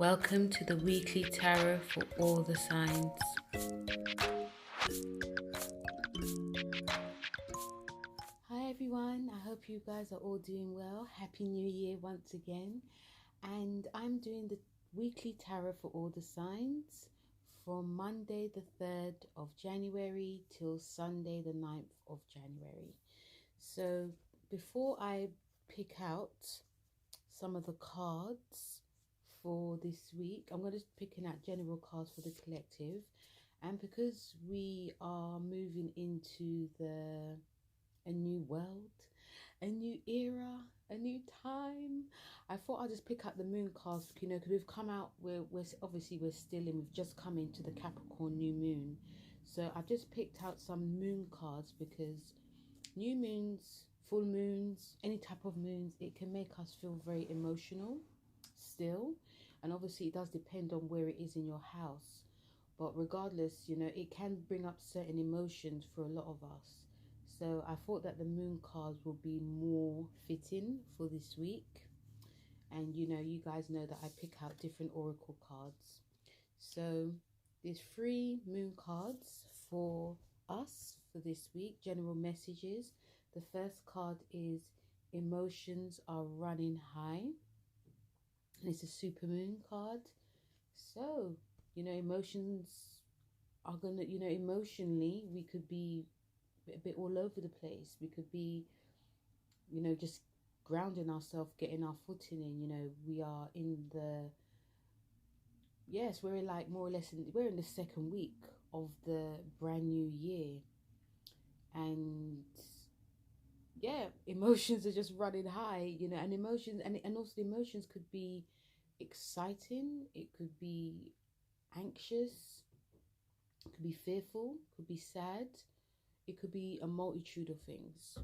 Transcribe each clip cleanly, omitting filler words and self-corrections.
Welcome to the weekly tarot for all the signs. Hi everyone, I hope you guys are all doing well. Happy New Year once again. And I'm doing the weekly tarot for all the signs from Monday the 3rd of January till Sunday the 9th of January. So before I pick out some of the cards for this week, I'm going to be picking out general cards for the collective. And because we are moving into a new world, a new era, a new time, I thought I'd just pick out the moon cards, because we've come out, we're obviously we're still in, we've just come into the Capricorn new moon. So I've just picked out some moon cards because new moons, full moons, any type of moons, it can make us feel very emotional still. And obviously it does depend on where it is in your house. But regardless, it can bring up certain emotions for a lot of us. So I thought that the moon cards will be more fitting for this week. And you guys know that I pick out different oracle cards. So there's 3 moon cards for us for this week, general messages. The first card is emotions are running high. And it's a super moon card. So, emotions are going to, emotionally, we could be a bit all over the place. We could be, just grounding ourselves, getting our footing in. We are in the, yes, we're like more or less, we're in the second week of the brand new year. And yeah, emotions are just running high, and emotions, and also the emotions could be exciting, it could be anxious, it could be fearful, it could be sad, it could be a multitude of things.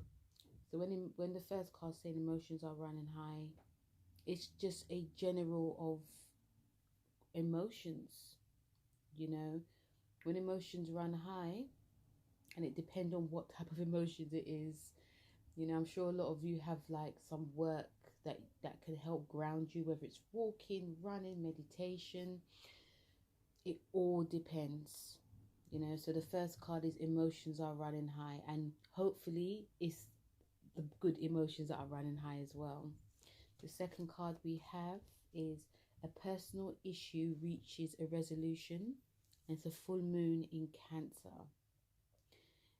So when the first card saying emotions are running high, it's just a general of emotions. When emotions run high, and it depends on what type of emotions it is. I'm sure a lot of you have like some work that can help ground you, whether it's walking, running, meditation. It all depends. So the first card is emotions are running high, and hopefully it's the good emotions that are running high as well. The second card we have is a personal issue reaches a resolution, and it's a full moon in Cancer.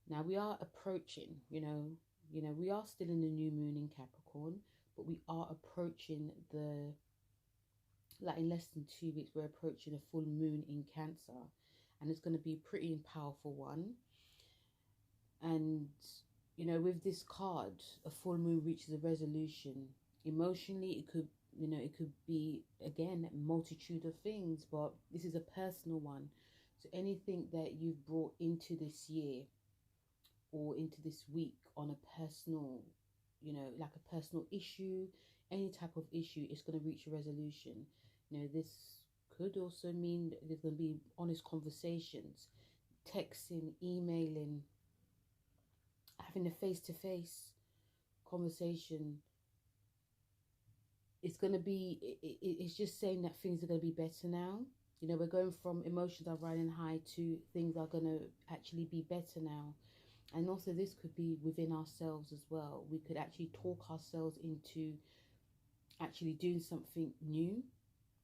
Now we are approaching, we are still in the new moon in Capricorn, but we are approaching like in less than 2 weeks, we're approaching a full moon in Cancer, and it's going to be a pretty powerful one. And with this card, a full moon reaches a resolution. Emotionally, it could be again a multitude of things, but this is a personal one. So anything that you've brought into this year or into this week on a personal, like a personal issue, any type of issue, it's going to reach a resolution. This could also mean there's going to be honest conversations, texting, emailing, having a face-to-face conversation. It's going to be, it's just saying that things are going to be better now. We're going from emotions are running high to things are going to actually be better now. And also this could be within ourselves as well. We could actually talk ourselves into actually doing something new,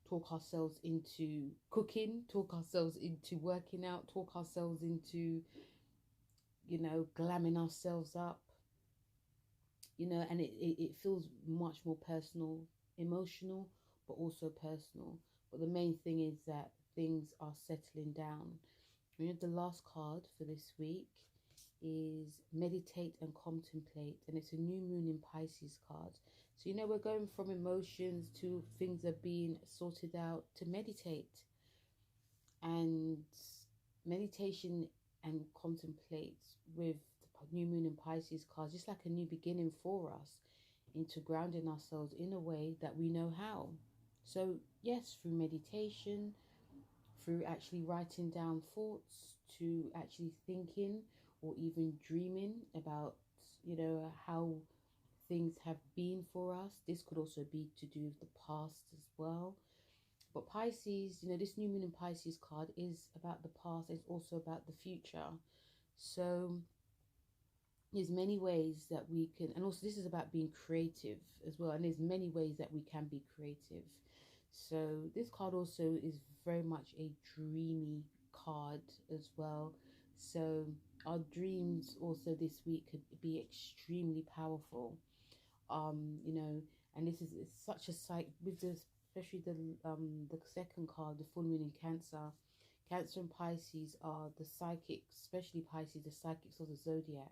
talk ourselves into cooking, talk ourselves into working out, talk ourselves into, glamming ourselves up, and it feels much more personal, emotional, but also personal. But the main thing is that things are settling down. The last card for this week is meditate and contemplate, and it's a new moon in Pisces card. So we're going from emotions to things are being sorted out to meditate. And meditation and contemplate with the new moon in Pisces cards, just like a new beginning for us into grounding ourselves in a way that we know how. So yes, through meditation, through actually writing down thoughts, to actually thinking or even dreaming about, how things have been for us. This could also be to do with the past as well. But Pisces, you know, this new moon in Pisces card is about the past. It's also about the future. So there's many ways that we can, and also this is about being creative as well. And there's many ways that we can be creative. So this card also is very much a dreamy card as well. So our dreams also this week could be extremely powerful. You know, and this is such a sight with this, especially the second card, the full moon in Cancer. Cancer and Pisces are the psychics, especially Pisces, the psychics of the zodiac.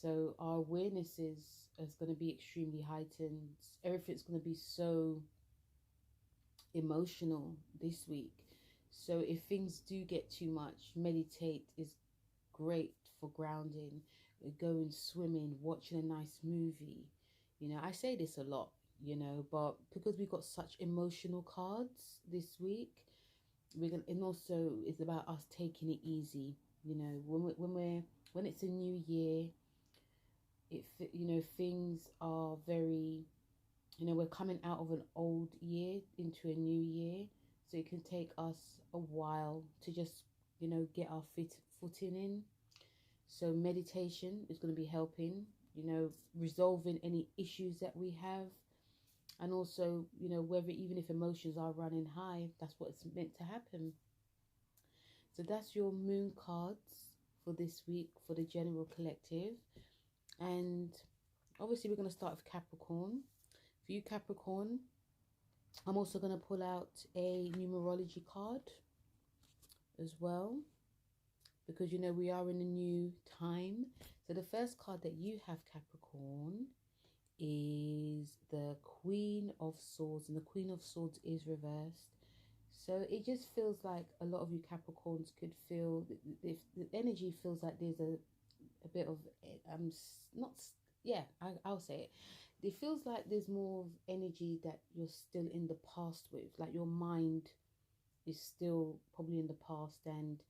So our awareness is going to be extremely heightened. Everything's going to be so emotional this week. So if things do get too much, meditate is great for grounding. Going swimming, watching a nice movie. You know, I say this a lot, you know, but because we've got such emotional cards this week, and also it's about us taking it easy. You know, when it's a new year, you know, things are very, you know, we're coming out of an old year into a new year, so it can take us a while to just, you know, get our footing in. So meditation is going to be helping, you know, resolving any issues that we have. And also, you know, even if emotions are running high, that's what's meant to happen. So that's your moon cards for this week for the general collective. And obviously we're going to start with Capricorn. For you Capricorn, I'm also going to pull out a numerology card as well, because, you know, we are in a new time. So the first card that you have, Capricorn, is the Queen of Swords, and the Queen of Swords is reversed. So it just feels like a lot of you Capricorns could feel, if the energy feels like there's a bit of I'll say it. It feels like there's more of energy that you're still in the past with, like your mind is still probably in the past, and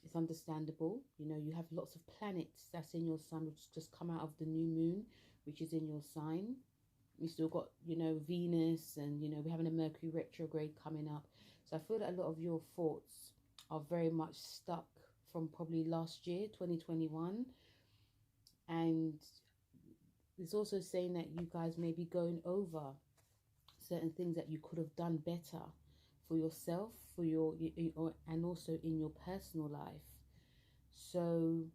it's understandable. You know, you have lots of planets that's in your sun, which just come out of the new moon, which is in your sign. We still got, you know, Venus, and, you know, we're having a Mercury retrograde coming up. So I feel that a lot of your thoughts are very much stuck from probably last year, 2021. And it's also saying that you guys may be going over certain things that you could have done better for yourself, and also in your personal life. So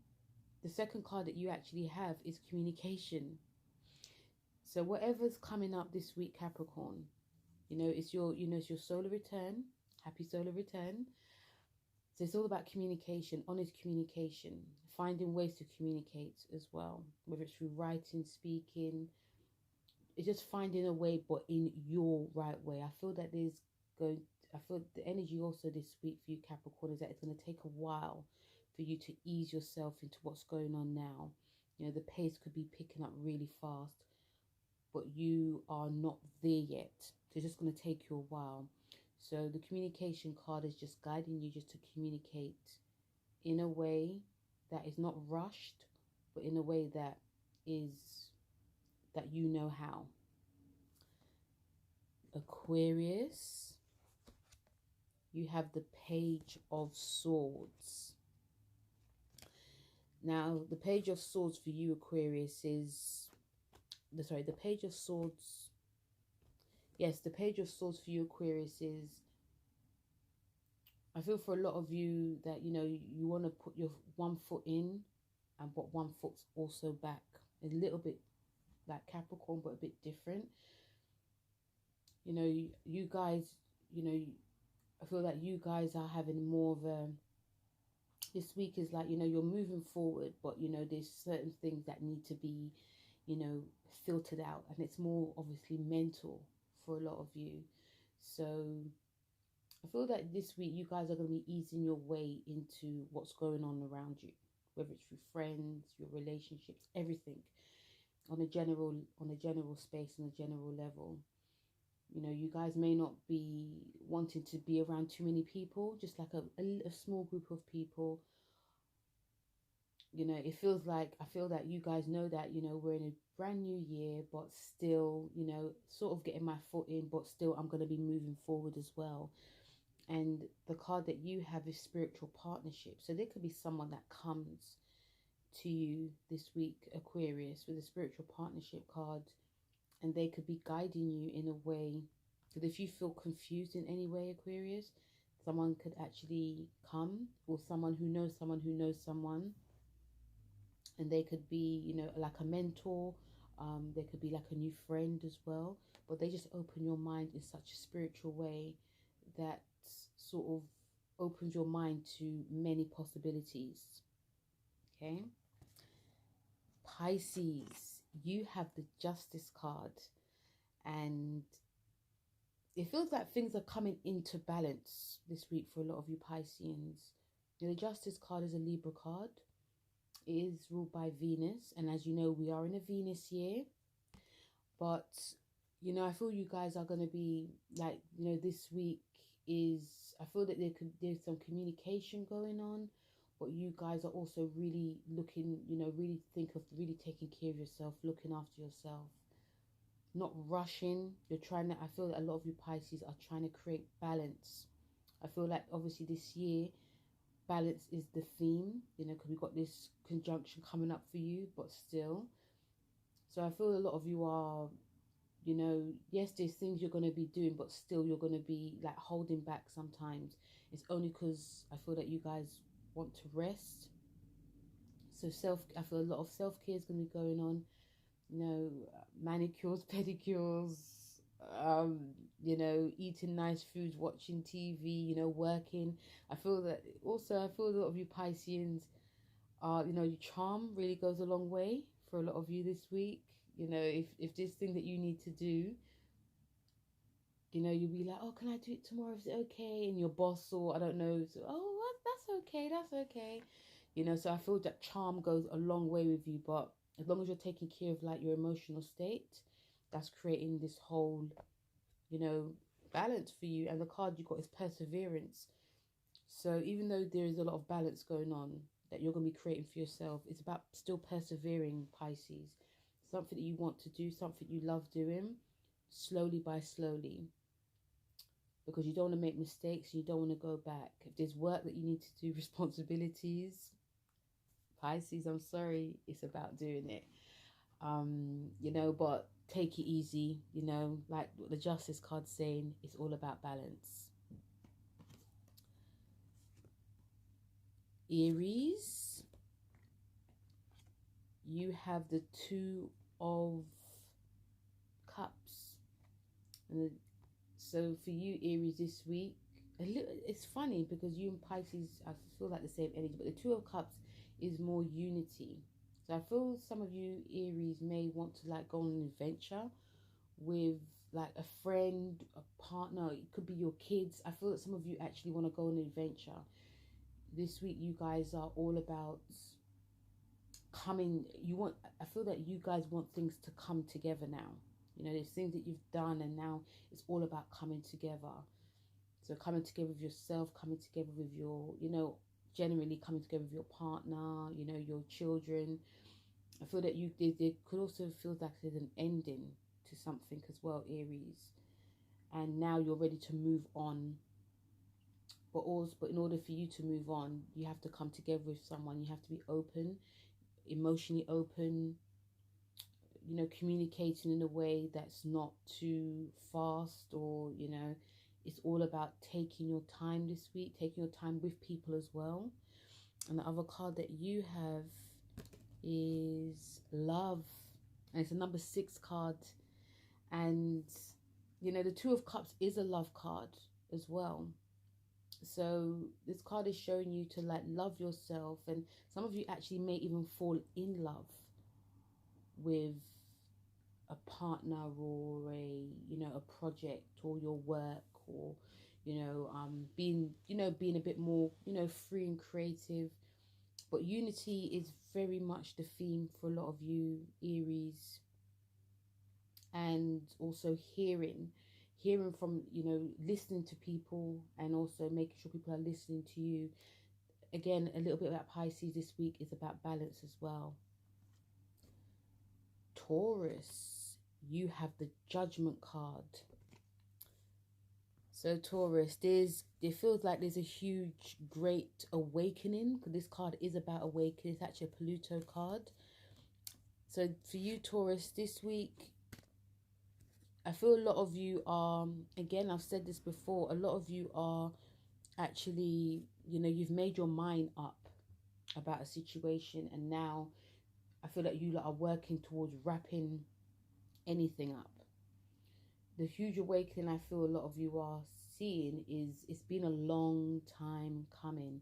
the second card that you actually have is communication. So whatever's coming up this week, Capricorn, you know, it's your solar return. Happy solar return. So it's all about communication, honest communication, finding ways to communicate as well, whether it's through writing, speaking. It's just finding a way, but in your right way. I feel the energy also this week for you Capricorn is that it's going to take a while for you to ease yourself into what's going on now. You know, the pace could be picking up really fast, but you are not there yet. So it's just going to take you a while. So the communication card is just guiding you just to communicate in a way that is not rushed, but in a way that you know how. Aquarius, you have the Page of Swords. Now, the Page of Swords for you, Aquarius, the Page of Swords. Yes, the Page of Swords for you, Aquarius, is, I feel for a lot of you that, you know, you want to put your one foot in, but one foot's also back. A little bit like Capricorn, but a bit different. You know, you guys, you know, I feel that you guys are having more of a, this week is like, you know, you're moving forward, but, you know, there's certain things that need to be, you know, filtered out. And it's more obviously mental for a lot of you. So I feel that this week you guys are going to be easing your way into what's going on around you, whether it's through friends, your relationships, everything on a general space, on a general level. You know, you guys may not be wanting to be around too many people, just like a small group of people. You know, it feels like, I feel that you guys know that, you know, we're in brand new year, but still, you know, sort of getting my foot in, but still I'm going to be moving forward as well. And the card that you have is spiritual partnership. So there could be someone that comes to you this week, Aquarius, with a spiritual partnership card, and they could be guiding you in a way that if you feel confused in any way, Aquarius, someone could actually come, or someone who knows someone who knows someone, and they could be, you know, like a mentor. They could be like a new friend as well, but they just open your mind in such a spiritual way that sort of opens your mind to many possibilities. Okay, Pisces, you have the Justice card, and it feels like things are coming into balance this week for a lot of you Pisceans. The Justice card is a Libra card. It is ruled by Venus, and as you know, we are in a Venus year. But, you know, I feel you guys are going to be like, you know, this week is, I feel that there's some communication going on, but you guys are also really looking, you know, really think of really taking care of yourself, looking after yourself, not rushing. You're trying to, I feel that a lot of you Pisces are trying to create balance. I feel like obviously this year, balance is the theme, you know, because we've got this conjunction coming up for you, but still. So I feel a lot of you are, you know, yes, there's things you're going to be doing, but still you're going to be like holding back sometimes. It's only because I feel that you guys want to rest. So I feel a lot of self-care is going to be going on, you know, manicures, pedicures, you know, eating nice foods, watching TV, you know, working. I feel that also, I feel a lot of you Pisceans are, you know, your charm really goes a long way for a lot of you this week. You know, if this thing that you need to do, you know, you'll be like, oh, can I do it tomorrow? Is it okay? And your boss, or I don't know, so, oh, what? That's okay. You know, so I feel that charm goes a long way with you, but as long as you're taking care of like your emotional state, that's creating this whole, you know, balance for you. And the card you got is perseverance. So even though there is a lot of balance going on that you're going to be creating for yourself, it's about still persevering, Pisces. Something that you want to do, something you love doing, slowly by slowly. Because you don't want to make mistakes, you don't want to go back. If there's work that you need to do, responsibilities, Pisces, I'm sorry, it's about doing it. You know, but take it easy, you know, like what the Justice card's saying, it's all about balance. Aries, you have the Two of Cups. And so for you, Aries, this week, it's funny because you and Pisces, I feel like the same energy, but the Two of Cups is more unity. So I feel some of you Aries may want to like go on an adventure with like a friend, a partner. It could be your kids. I feel that some of you actually want to go on an adventure. This week you guys are all about coming. I feel that you guys want things to come together now. You know, there's things that you've done and now it's all about coming together. So coming together with yourself, coming together with your, you know, generally coming together with your partner, you know, your children. I feel that there could also feel like there's an ending to something as well, Aries. And now you're ready to move on. But in order for you to move on, you have to come together with someone. You have to be open, emotionally open, you know, communicating in a way that's not too fast, or, you know, it's all about taking your time this week, taking your time with people as well. And the other card that you have is Love, and it's a number 6 card. And, you know, the Two of Cups is a love card as well. So this card is showing you to like love yourself, and some of you actually may even fall in love with a partner, or a, you know, a project, or your work, or, you know, being a bit more, you know, free and creative. But unity is very much the theme for a lot of you Aries. And also hearing from, you know, listening to people, and also making sure people are listening to you. Again, a little bit about Pisces this week is about balance as well. Taurus, you have the Judgment card. So Taurus, it feels like there's a huge, great awakening, because this card is about awakening. It's actually a Pluto card. So for you, Taurus, this week, I feel a lot of you are, again, I've said this before, a lot of you are actually, you know, you've made your mind up about a situation, and now I feel like you are working towards wrapping anything up. The huge awakening I feel a lot of you are seeing is, it's been a long time coming,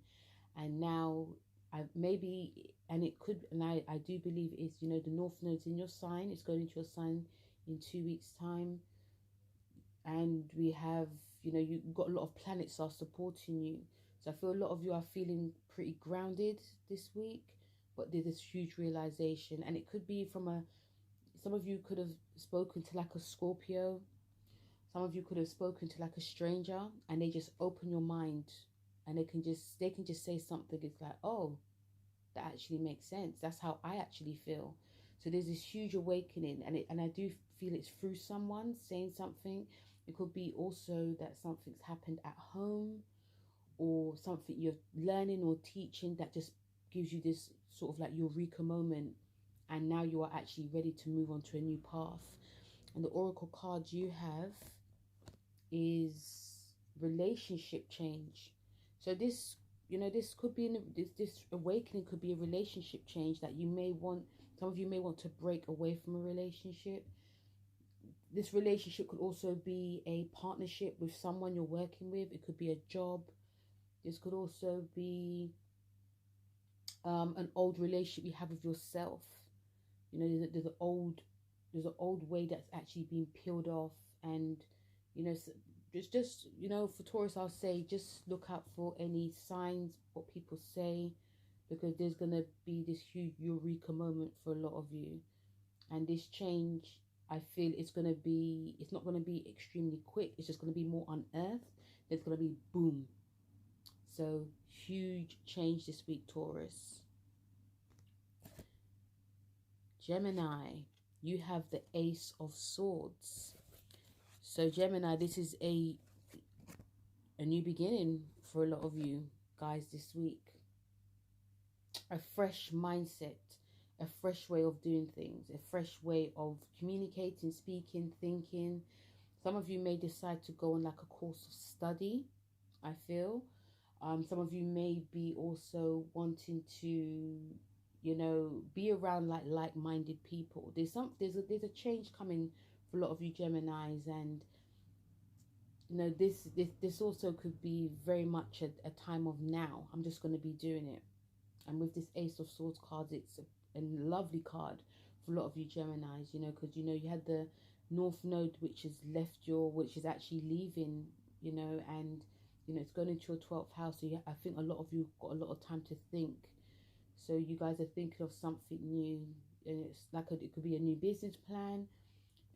and now I do believe it's, you know, the North Node's in your sign. It's going into your sign in 2 weeks time, and we have, you know, you've got a lot of planets are supporting you. So I feel a lot of you are feeling pretty grounded this week, but there's this huge realization, and it could be from some of you could have spoken to like a Scorpio. Some of you could have spoken to like a stranger, and they just open your mind, and they can just say something. It's like, oh, that actually makes sense. That's how I actually feel. So there's this huge awakening, and I do feel it's through someone saying something. It could be also that something's happened at home, or something you're learning or teaching that just gives you this sort of like eureka moment, and now you are actually ready to move on to a new path. And the oracle card you have is relationship change. So this, you know, this could be this awakening could be a relationship change that you may want. Some of you may want to break away from a relationship. This relationship could also be a partnership with someone you're working with. It could be a job. This could also be an old relationship you have with yourself. You know, there's an old way that's actually been peeled off, and you know, just you know, for Taurus, I'll say just look out for any signs, what people say, because there's gonna be this huge eureka moment for a lot of you, and this change, I feel it's not gonna be extremely quick. It's just gonna be more unearthed. There's gonna be boom. So huge change this week, Taurus. Gemini, you have the Ace of Swords. So Gemini, this is a new beginning for a lot of you guys this week. A fresh mindset, a fresh way of doing things, a fresh way of communicating, speaking, thinking. Some of you may decide to go on like a course of study, I feel. Some of you may be also wanting to, you know, be around like-minded people. There's a change coming for a lot of you Geminis, and you know, this also could be very much a time of now. I'm just going to be doing it. And with this Ace of Swords card, it's a lovely card for a lot of you Geminis, you know, because you know you had the North Node which is actually leaving, you know, and you know, it's going into your 12th house. So I think a lot of you got a lot of time to think. So you guys are thinking of something new, and it's like it could be a new business plan,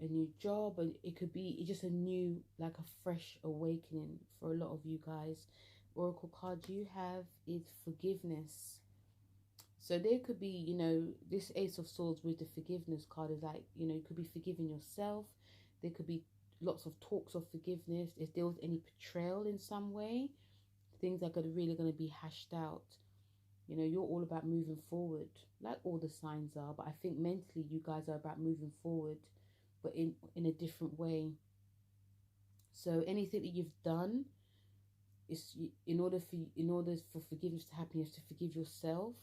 a new job, and it could be just a new, like a fresh awakening for a lot of you guys. Oracle card you have is forgiveness. So there could be, you know, this Ace of Swords with the forgiveness card is like, you know, you could be forgiving yourself. There could be lots of talks of forgiveness. If there was any betrayal in some way, things are really going to be hashed out. You know, you're all about moving forward, like all the signs are. But I think mentally you guys are about moving forward, but in a different way. So anything that you've done, is in order for forgiveness to happen, you have to forgive yourself.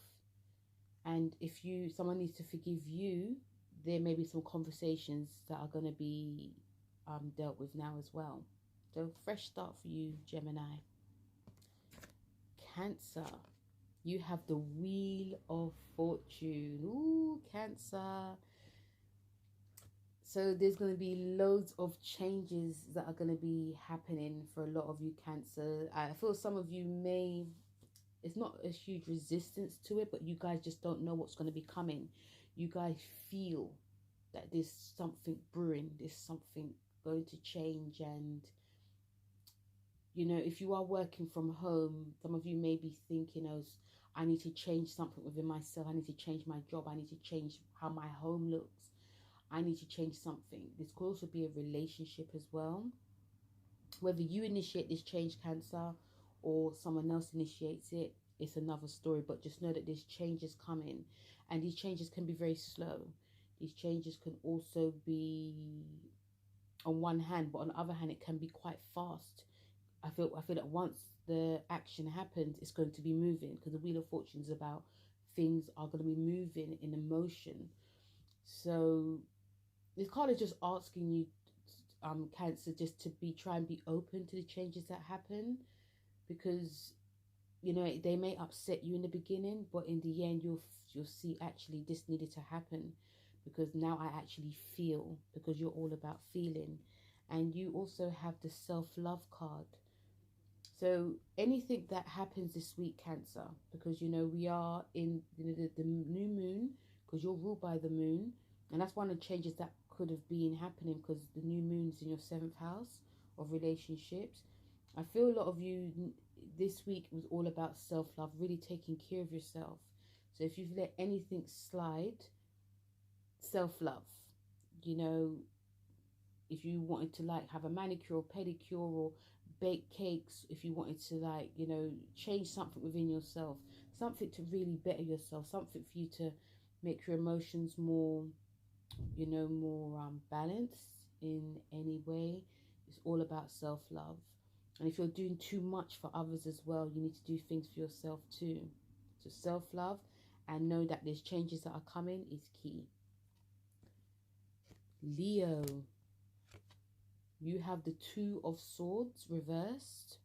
And if someone needs to forgive you, there may be some conversations that are going to be dealt with now as well. So fresh start for you, Gemini. Cancer, you have the Wheel of Fortune. Ooh, Cancer. So there's going to be loads of changes that are going to be happening for a lot of you Cancer. I feel some of you it's not a huge resistance to it, but you guys just don't know what's going to be coming. You guys feel that there's something brewing, there's something going to change. And you know, if you are working from home, some of you may be thinking, oh, I need to change something within myself. I need to change my job. I need to change how my home looks. I need to change something. This could also be a relationship as well. Whether you initiate this change, Cancer, or someone else initiates it, it's another story. But just know that there's changes coming, and these changes can be very slow. These changes can also be on one hand, but on the other hand, it can be quite fast. I feel that once the action happens, it's going to be moving, because the Wheel of Fortune is about things are going to be moving in emotion. So this card is just asking you, Cancer, just to try and be open to the changes that happen, because you know they may upset you in the beginning, but in the end you'll see actually this needed to happen, because now I actually feel, because you're all about feeling. And you also have the self-love card. So anything that happens this week, Cancer, because you know we are in the new moon, because you're ruled by the moon, and that's one of the changes that could have been happening, because the new moon's in your 7th house of relationships. I feel a lot of you this week was all about self-love, really taking care of yourself. So if you've let anything slide, self-love, you know, if you wanted to like have a manicure or pedicure or bake cakes, if you wanted to like, you know, change something within yourself, something to really better yourself, something for you to make your emotions more, you know, more balanced in any way. It's all about self-love. And if you're doing too much for others as well, you need to do things for yourself too. So self-love, and know that there's changes that are coming is key. Leo, you have the 2 of Swords reversed.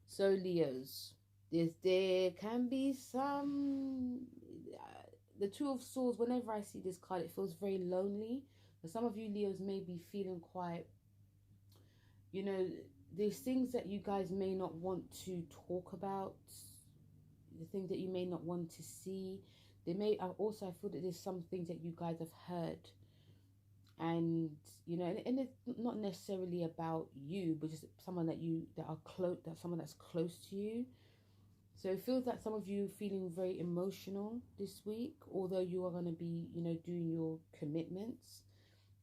So Leos, there can be some, the 2 of Swords, whenever I see this card, it feels very lonely. For some of you Leos may be feeling quite, you know, there's things that you guys may not want to talk about, the things that you may not want to see. There may also, I feel that there's some things that you guys have heard, and you know, and it's not necessarily about you, but just someone that are close, that someone that's close to you. So it feels like some of you feeling very emotional this week, although you are going to be, you know, doing your commitments.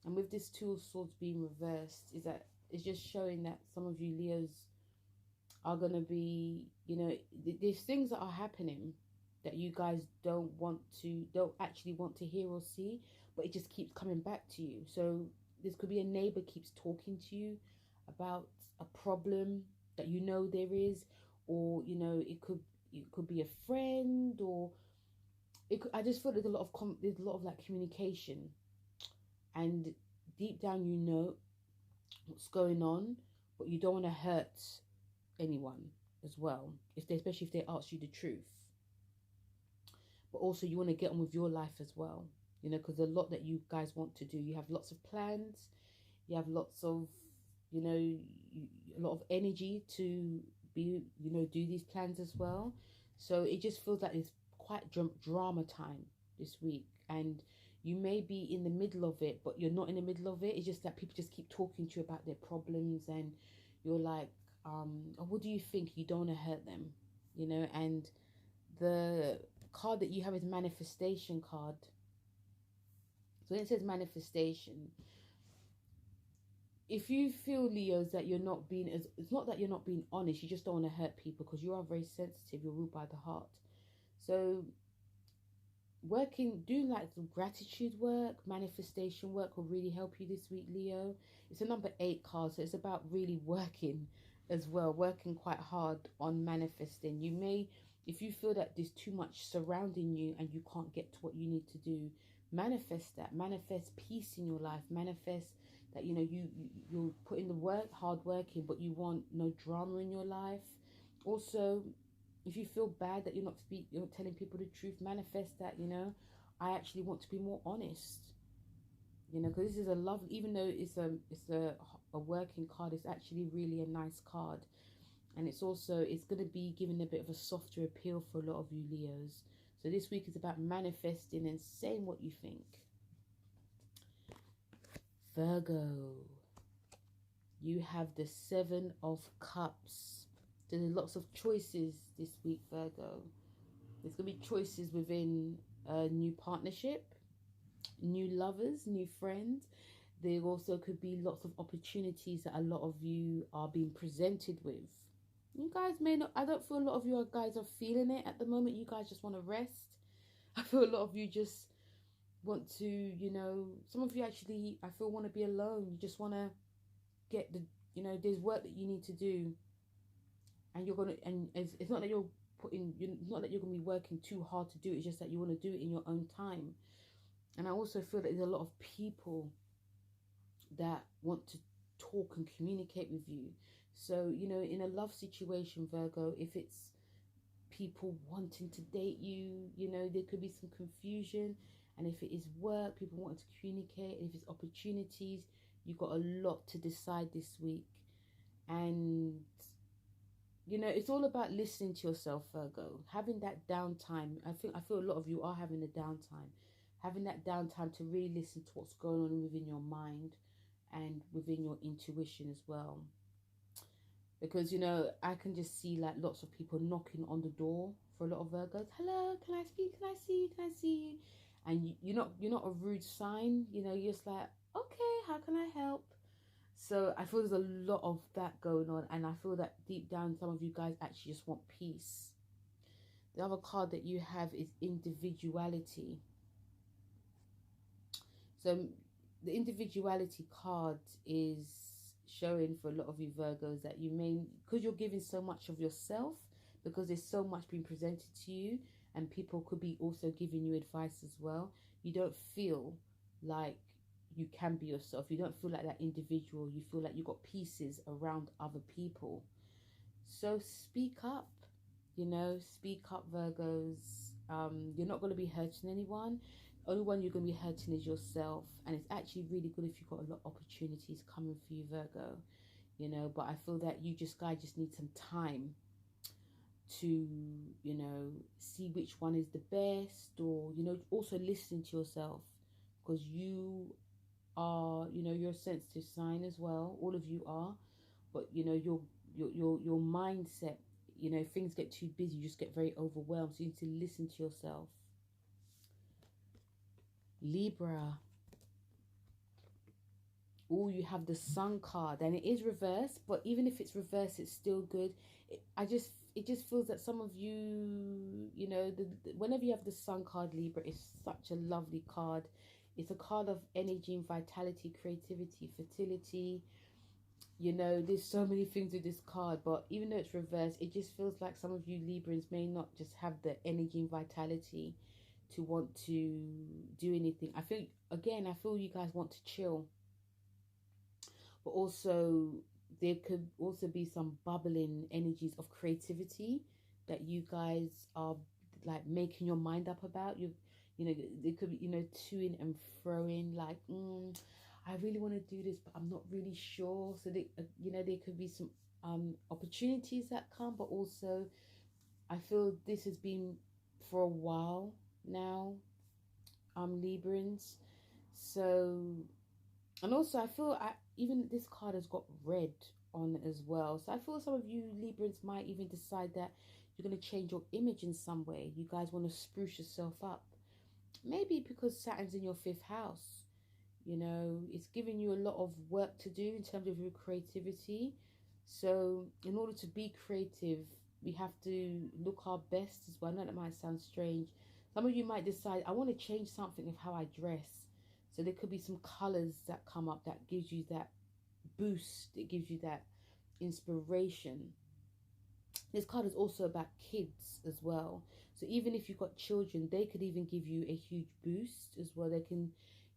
And with this 2 of Swords being reversed, is that it's just showing that some of you Leos are going to be, you know, there's things that are happening that you guys don't actually want to hear or see, but it just keeps coming back to you. So this could be a neighbor keeps talking to you about a problem that you know there is, or you know, it could be a friend, or I just feel there's a lot of like communication, and deep down you know what's going on, but you don't want to hurt anyone as well, especially if they ask you the truth. But also you want to get on with your life as well, you know, because a lot that you guys want to do. You have lots of plans, you have lots of, you know, a lot of energy to be, you know, do these plans as well. So it just feels like it's quite drama time this week, and you may be in the middle of it, but you're not in the middle of it. It's just that people just keep talking to you about their problems, and you're like, oh, what do you think? You don't want to hurt them, you know. And the card that you have is manifestation card. So when it says manifestation, if you feel, Leos, that you're not being it's not that you're not being honest, you just don't want to hurt people, because you are very sensitive, you're ruled by the heart. So doing like some gratitude work, manifestation work will really help you this week, Leo. It's a number 8 card, so it's about really working as well, working quite hard on manifesting. You may, if you feel that there's too much surrounding you and you can't get to what you need to do, manifest that. Manifest peace in your life. Manifest that, you know, you'll put in the work, hard working, but you want no drama in your life. Also, if you feel bad that you're not telling people the truth, manifest that, you know, I actually want to be more honest, you know, because this is a love, even though it's a working card, it's actually really a nice card. And it's going to be giving a bit of a softer appeal for a lot of you Leos. So this week is about manifesting and saying what you think. Virgo, you have the 7 of Cups. So there's lots of choices this week, Virgo. There's going to be choices within a new partnership. new lovers, new friends. There also could be lots of opportunities that a lot of you are being presented with. You guys may not, I don't feel a lot of you guys are feeling it at the moment. You guys just want to rest. I feel a lot of you just want to, you know, some of you actually, I feel, want to be alone. You just want to get the, you know, there's work that you need to do. And you're going to, and it's not that you're not that you're going to be working too hard to do it. It's just that you want to do it in your own time. And I also feel that there's a lot of people that want to talk and communicate with you. So, you know, in a love situation, Virgo, if it's people wanting to date you, you know, there could be some confusion. And if it is work, people want to communicate. And if it's opportunities, you've got a lot to decide this week. And, you know, it's all about listening to yourself, Virgo. Having that downtime. I feel a lot of you are having a downtime. Having that downtime to really listen to what's going on within your mind and within your intuition as well. Because, you know, I can just see like lots of people knocking on the door for a lot of Virgos. Hello, can I speak? Can I see you? Can I see you? And you're not a rude sign. You know, you're just like, okay, how can I help? So I feel there's a lot of that going on. And I feel that deep down, some of you guys actually just want peace. The other card that you have is individuality. So the individuality card is showing for a lot of you Virgos that you may, because you're giving so much of yourself, because there's so much being presented to you, and people could be also giving you advice as well. You don't feel like you can be yourself. You don't feel like that individual. You feel like you've got pieces around other people. So speak up, you know, speak up, Virgos. You're not going to be hurting anyone. Only one you're going to be hurting is yourself. And it's actually really good if you've got a lot of opportunities coming for you, Virgo, you know. But I feel that you guys just need some time to, you know, see which one is the best, or, you know, also listening to yourself, because you are, you know, you're a sensitive sign as well. All of you are. But, you know, your mindset, you know, if things get too busy, you just get very overwhelmed. So you need to listen to yourself. Libra. Oh, you have the Sun card, and it is reversed, but even if it's reversed, it's still good. It just feels that some of you, you know, whenever you have the Sun card, Libra, it's such a lovely card. It's a card of energy and vitality, creativity, fertility. You know, there's so many things with this card, but even though it's reversed, it just feels like some of you Librans may not just have the energy and vitality to want to do anything. I feel you guys want to chill, but also there could also be some bubbling energies of creativity that you guys are like making your mind up about. You know, there could be, you know, toing and froing, like, I really want to do this, but I'm not really sure. So you know, there could be some opportunities that come, but also I feel this has been for a while now, Librans. So, and also I feel even this card has got red on it as well. So I feel some of you Librans might even decide that you're going to change your image in some way. You guys want to spruce yourself up. Maybe because Saturn's in your 5th house. You know, it's giving you a lot of work to do in terms of your creativity. So in order to be creative, we have to look our best as well. I know that might sound strange. Some of you might decide, I want to change something of how I dress. So there could be some colors that come up that gives you that boost. It gives you that inspiration. This card is also about kids as well. So even if you've got children, they could even give you a huge boost as well. They can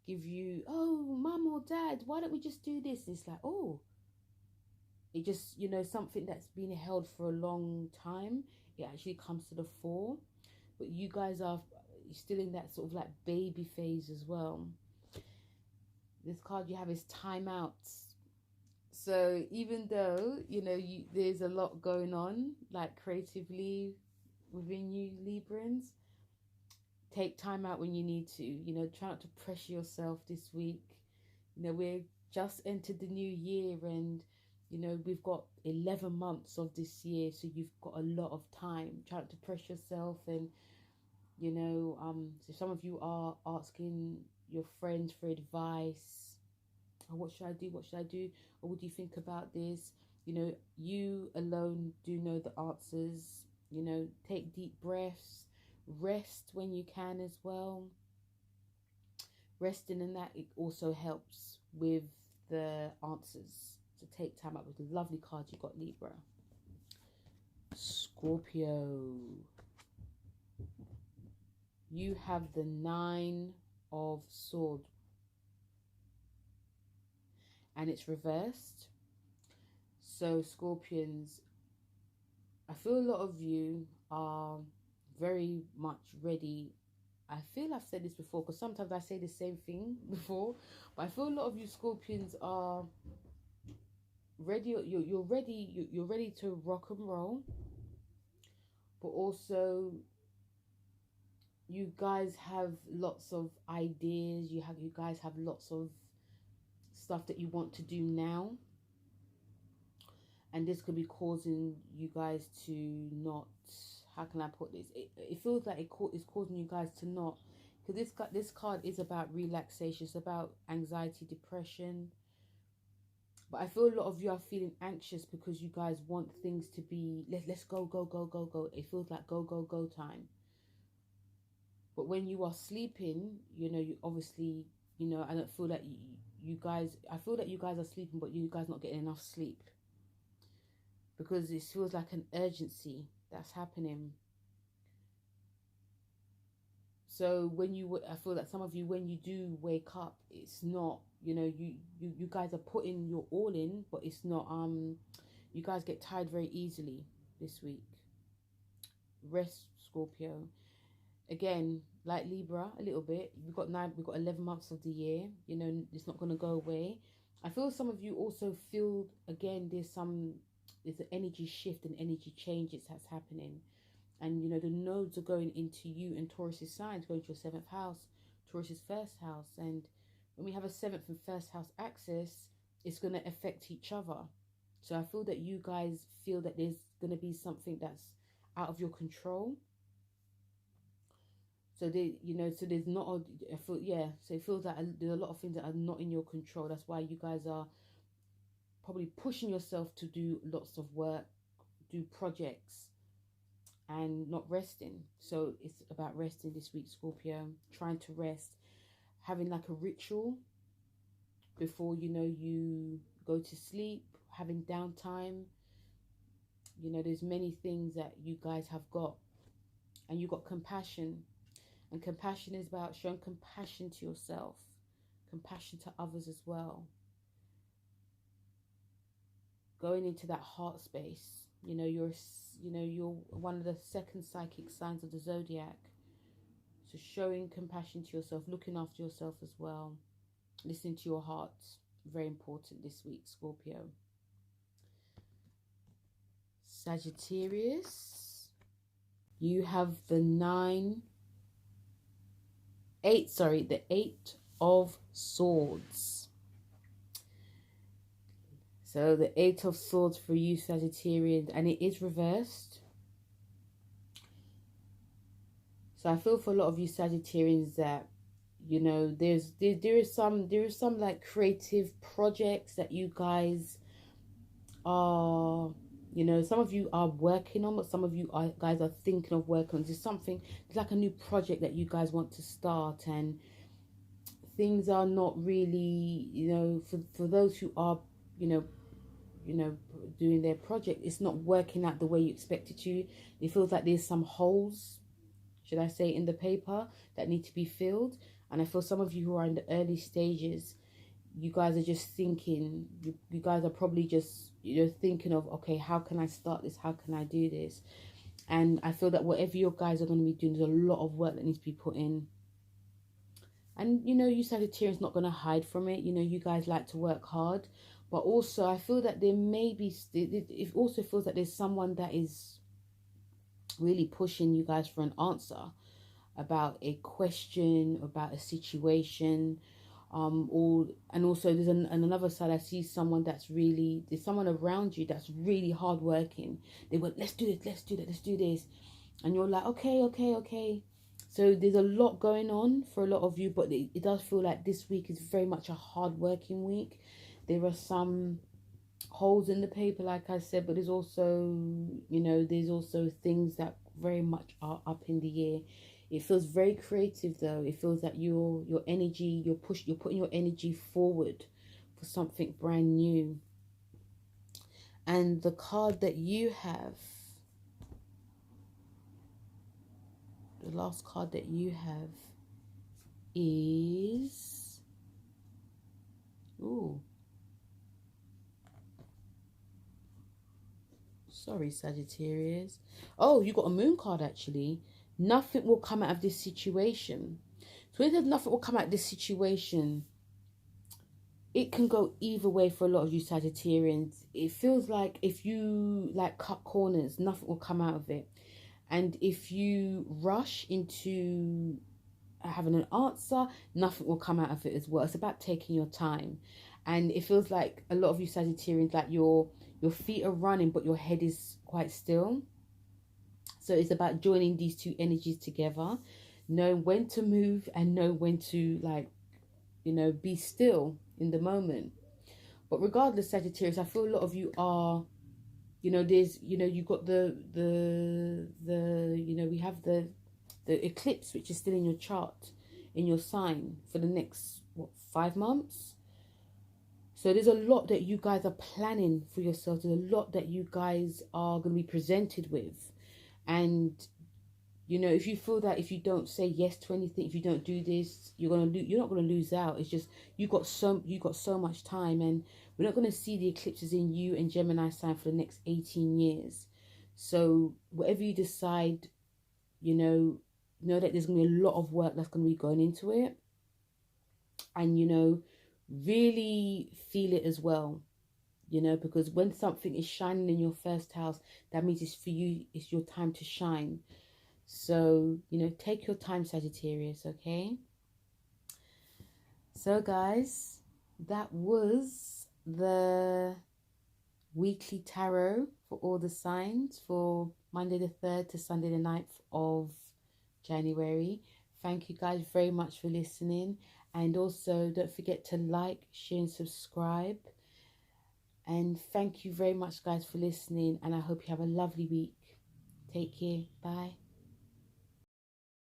give you, oh, mum or dad, why don't we just do this? And it's like, oh, it just, you know, something that's been held for a long time, it actually comes to the fore. But you guys are still in that sort of like baby phase as well. This card you have is timeouts. So even though, you know, there's a lot going on, like creatively within you Librans, take time out when you need to. You know, try not to pressure yourself this week. You know, we're just entered the new year, and, you know, we've got 11 months of this year, so you've got a lot of time. Try not to pressure yourself. And, you know, so some of you are asking your friends for advice. Oh, what should I do? What should I do? Or what do you think about this? You know, you alone do know the answers. You know, take deep breaths. Rest when you can as well. Resting in that, it also helps with the answers. So take time out with the lovely card you got, Libra. Scorpio. You have the 9 of Swords. And it's reversed. So Scorpions, I feel a lot of you are very much ready. I feel I've said this before, because sometimes I say the same thing before, but I feel a lot of you Scorpions are ready. You're ready. You're ready to rock and roll, but also you guys have lots of ideas. You guys have lots of stuff that you want to do now, and this could be causing you guys to not, how can I put this, it feels like it's causing you guys to not, because this card is about relaxation. It's about anxiety, depression, but I feel a lot of you are feeling anxious because you guys want things to be, let's go, go, go, go, go. It feels like go, go, go time. But when you are sleeping, you know, you obviously, you know, I don't feel that you guys, I feel that you guys are sleeping, but you guys not getting enough sleep, because it feels like an urgency that's happening. So when I feel that some of you, when you do wake up, it's not, you know, you guys are putting your all in, but it's not, you guys get tired very easily this week. Rest, Scorpio. Again, like Libra, a little bit. We've got 11 months of the year. You know, it's not going to go away. I feel some of you also feel, again, there's an energy shift and energy changes that's happening. And, you know, the nodes are going into you and Taurus's signs, going to your 7th house, Taurus's 1st house. And when we have a 7th and 1st house axis, it's going to affect each other. So I feel that you guys feel that there's going to be something that's out of your control. So so there's not, so it feels like there's a lot of things that are not in your control. That's why you guys are probably pushing yourself to do lots of work, do projects, and not resting. So it's about resting this week, Scorpio. Trying to rest, having like a ritual before, you know, you go to sleep, having downtime. You know, there's many things that you guys have got, and you got compassion. And compassion is about showing compassion to yourself, compassion to others as well. Going into that heart space. You know, you're one of the 2nd psychic signs of the zodiac. So showing compassion to yourself, looking after yourself as well. Listening to your heart. Very important this week, Scorpio. Sagittarius. You have the 8 of Swords. So the 8 of Swords for you, Sagittarians, and it is reversed. So I feel for a lot of you Sagittarians that, you know, there is some like creative projects that you guys are, you know, some of you are working on, but some of you guys are thinking of working on. There's like a new project that you guys want to start, and things are not really, you know, for those who are, you know, doing their project, it's not working out the way you expect it to. It feels like there's some holes, should I say, in the paper that need to be filled. And I feel some of you who are in the early stages, you guys are just thinking, you guys are probably just, you know, thinking of, okay, how can I start this? How can I do this? And I feel that whatever you guys are going to be doing, there's a lot of work that needs to be put in. And, you know, you Sagittarians not going to hide from it. You know, you guys like to work hard. But also, I feel that there may be, it also feels that there's someone that is really pushing you guys for an answer about a question, about a situation. And also there's another side, I see someone there's someone around you that's really hardworking. They went, let's do this, let's do that, let's do this. And you're like, okay. So there's a lot going on for a lot of you, but it does feel like this week is very much a hard working week. There are some holes in the paper, like I said, but there's also, you know, there's also things that very much are up in the air. It feels very creative though. It feels that your energy, you're putting your energy forward for something brand new. And the card that you have, the last card that you have is, ooh, sorry, Sagittarius. Oh, you got a moon card actually. Nothing will come out of this situation. So if there's nothing will come out of this situation, it can go either way for a lot of you Sagittarians. It feels like if you like cut corners, nothing will come out of it. And if you rush into having an answer, nothing will come out of it as well. It's about taking your time. And it feels like a lot of you Sagittarians, like your feet are running, but your head is quite still. So it's about joining these two energies together, knowing when to move and know when to, like, you know, be still in the moment. But regardless, Sagittarius, I feel a lot of you are, you know, there's, you know, you got the you know, we have the eclipse, which is still in your chart, in your sign for the next, what, 5 months. So there's a lot that you guys are planning for yourselves. There's a lot that you guys are going to be presented with. And, you know, if you feel that if you don't say yes to anything, if you don't do this, you're not going to lose out. It's just you got so much time, and we're not going to see the eclipses in you and Gemini sign for the next 18 years. So whatever you decide, you know that there's going to be a lot of work that's going to be going into it. And, you know, really feel it as well, you know, because when something is shining in your first house, that means it's for you, it's your time to shine. So, you know, take your time, Sagittarius, okay? So, guys, that was the weekly tarot for all the signs for Monday the 3rd to Sunday the 9th of January. Thank you guys very much for listening. And also, don't forget to like, share, and subscribe. And thank you very much, guys, for listening. And I hope you have a lovely week. Take care. Bye.